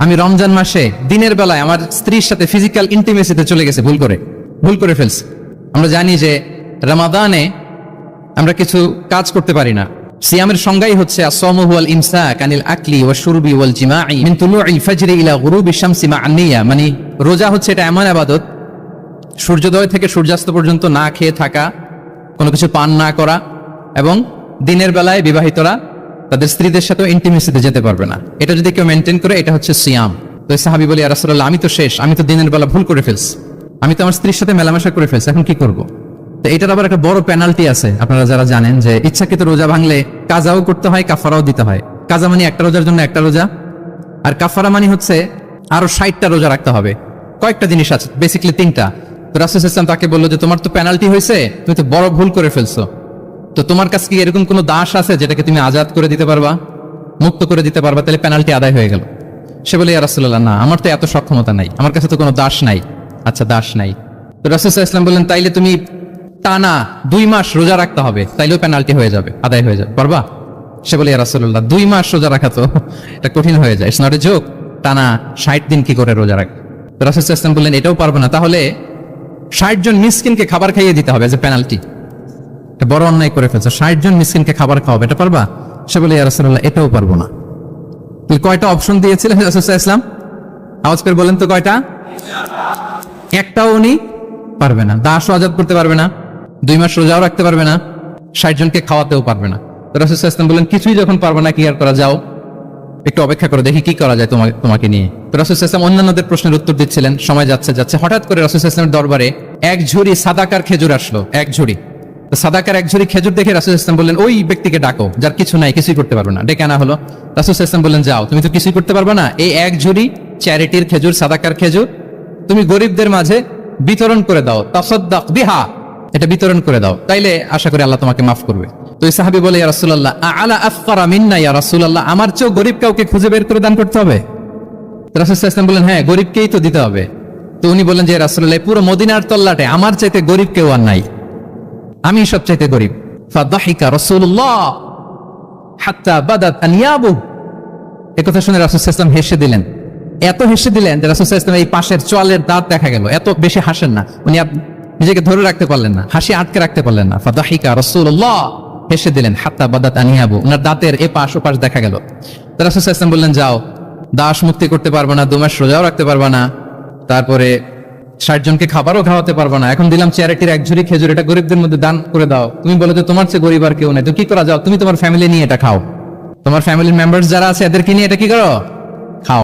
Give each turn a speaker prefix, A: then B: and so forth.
A: আমি রমজান মাসে দিনের বেলায় আমার স্ত্রীর সাথে ফিজিক্যাল ইন্টিমেসিতে চলে গেছে ভুল করে ফেলছি। আমরা জানি যে রমাদানে আমরা কিছু কাজ করতে পারি না। সিয়ামের সংজ্ঞাই হচ্ছে আসসামু হুয়াল ইমসাক আনিল আকলি ওয়াশ শুরবি ওয়াল জিমাই মিন তুলুইল ফাজরি ইলা গুরুবিশ শামসি মা আন-নিয়া। মানে রোজা হচ্ছে এটা এমন ইবাদত, সূর্যোদয় থেকে সূর্যাস্ত পর্যন্ত না খেয়ে থাকা, কোনো কিছু পান না করা, এবং দিনের বেলায় বিবাহিতরা তাদের স্ত্রীদের সাথে ইন্টিমেসিতে যেতে পারবে না। এটা যদি কেউ মেনটেন করে এটা হচ্ছে সিয়াম। তো সাহাবী বলি, ইয়া রাসূলুল্লাহ, আমি তো শেষ, আমি তো দিনের বেলা ভুল করে ফেলছি, আমি তো আমার স্ত্রীর সাথে মেলামেশা করে ফেলছি, এখন কি করব? তো এটার আবার একটা বড় পেনাল্টি আছে। আপনারা যারা জানেন যে ইচ্ছাকৃত রোজা ভাঙলে কাজাও করতে হয়, কাফারাও দিতে হয়। কাজা মানে একটা রোজার জন্য একটা রোজা, আর কাফারা মানে হচ্ছে আরো 60টা রোজা রাখতে হবে। কয়েকটা জিনিস আছে, বেসিক্যালি 3টা। তো রাসূল সাল্লাল্লাহু আলাইহি ওয়াসাল্লাম তাকে বললো যে তোমার তো পেনাল্টি হয়েছে, তুমি তো বড় ভুল করে ফেলছো, তো তোমার কাছে কি এরকম কোনো দাস আছে যেটাকে তুমি আজাদ করে দিতে পারবা, মুক্ত করে দিতে পারবা, তাহলে পেনাল্টি আদায় হয়ে গেল। সে বলে, ইয়া রাসূলুল্লাহ, না, আমার তো এত সক্ষমতা নাই, আমার কাছে তো কোনো দাস নাই। আচ্ছা, দাস নাই। তো রাসূল সাল্লাল্লাহু আলাইহি ওয়াসাল্লাম বললেন, তাইলে তুমি টানা 2 মাস রোজা রাখতে হবে, তাইলেও পেনাল্টি হয়ে যাবে, আদায় হয়ে যাবে, পারবা? সে বলে, ইয়া রাসূলুল্লাহ, 2 মাস রোজা রাখা তো এটা কঠিন হয়ে যায়, ইটস নট এ জোক, টানা 60 দিন কি করে রোজা রাখবে? তো রাসূল সাল্লাল্লাহু আলাইহি ওয়াসাল্লাম বললেন, এটাও পারবো না, তাহলে 60 জন মিসকিনকে খাবার খাইয়ে দিতে হবে এজ এ পেনাল্টি। বড় অন্যায় করে ফেলছো, 60 জন মিসকিনকে খাবার খাওয়াবে, এটা পারবা? সে বলে, ইয়া রাসূলুল্লাহ, এটাও পারবো না। কয়টা অপশন দিয়েছিলেন রাসূল সাল্লাল্লাহু আলাইহি ওয়াসাল্লাম? আওয়াজ করে বলেন তো কয়টা? একটাও উনি পারবে না। দাসও আজাদ করতে পারবে না, 2 মাস রোজাও রাখতে পারবে না, 60 জনকে খাওয়াতেও পারবে না। তো রাসূল সাল্লাল্লাহু আলাইহি ওয়াসাল্লাম বলেন, কিছুই যখন পারবে না, কি আর করা, যাও একটু অপেক্ষা করে দেখি কি করা যায় তোমাকে নিয়ে। তো রাসূল সাল্লাল্লাহু আলাইহি ওয়াসাল্লাম অন্যান্যদের প্রশ্নের উত্তর দিচ্ছিলেন, সময় যাচ্ছে হঠাৎ করে রাসূল সাল্লাল্লাহু আলাইহি ওয়াসাল্লামের দরবারে এক ঝুড়ি সাদাকার খেজুর আসলো, এক ঝুড়ি। তো সাদাকার এক ঝুড়ি খেজুর দেখে রাসূল সাল্লাল্লাহু আলাইহি ওয়াসাল্লাম বললেন, ওই ব্যক্তিকে ডাকো যার কিছু নাই, কিছুই করতে পারবে না। ডেকে আনা হলো। রাসূল সাল্লাল্লাহু আলাইহি ওয়াসাল্লাম বললেন, যাও, তুমি তো কিছুই করতে পারবে না, এই এক ঝুড়ি চ্যারিটির খেজুর, সাদাকার খেজুর তুমি গরিবদের মাঝে বিতরণ করে দাও, তাসাদ্দাক বিহা, এটা বিতরণ করে দাও, তাইলে আশা করি আল্লাহ তোমাকে মাফ করবে। তো এই সাহাবী বলে, ইয়া রাসূলুল্লাহ, আলা আফকারা মিন্না ইয়া রাসূলুল্লাহ, আমার চেয়েও গরিব কাউকে খুঁজে বের করে দান করতে হবে? রাসূল সাল্লাল্লাহু আলাইহি ওয়াসাল্লাম বললেন, হ্যাঁ, গরিবকেই তো দিতে হবে। তো উনি বললেন যে, রাসূলুল্লাহ, পুরো মদিনার তল্লাটে আমার চাইতে গরিব কেউ আর নাই, আমি সব চাইতে গরিব। ফাদাহিকা রাসূলুল্লাহ হাত্তা বাদাত আনিয়াবু। এই কথা শুনে রাসূল সাল্লাল্লাহু আলাইহি ওয়াসাল্লাম হেসে দিলেন, এত হেসে দিলেন যে রাসূল সাল্লাল্লাহু আলাইহি ওয়াসাল্লাম এই পাশের চোয়ালের দাঁত দেখা গেল। এত বেশি হাসেন না উনি, নিজেকে ধরে রাখতে পারলেন না, হাসি আটকে রাখতে পারলেন না। ফাদাহিকা রাসূলুল্লাহ, হেসে দিলেন, হাত্তা বাদাত আনিয়াবু, ওনার দাঁতের এপাশ ওপাশ দেখা গেল। তো রাসূল সাল্লাল্লাহু আলাইহি ওয়াসাল্লাম বললেন, যাও, দাস মুক্তি করতে পারবে না, 2 মাস রোজাও রাখতে পারবে না, তারপরে 60 জনকে খাবারও খাওয়াতে পারবে না, এখন দিলাম চ্যারিটির এক ঝুড়ি খেজুর, এটা গরিবদের মধ্যে দান করে দাও। তুমি বলো যে তোমার চেয়ে গরিব আর কেউ নাই, তো কি করা, যাও তুমি তোমার ফ্যামিলি নিয়ে এটা খাও, তোমার ফ্যামিলির মেম্বার্স যারা আছে এদেরকে নিয়ে এটা কি করো, খাও।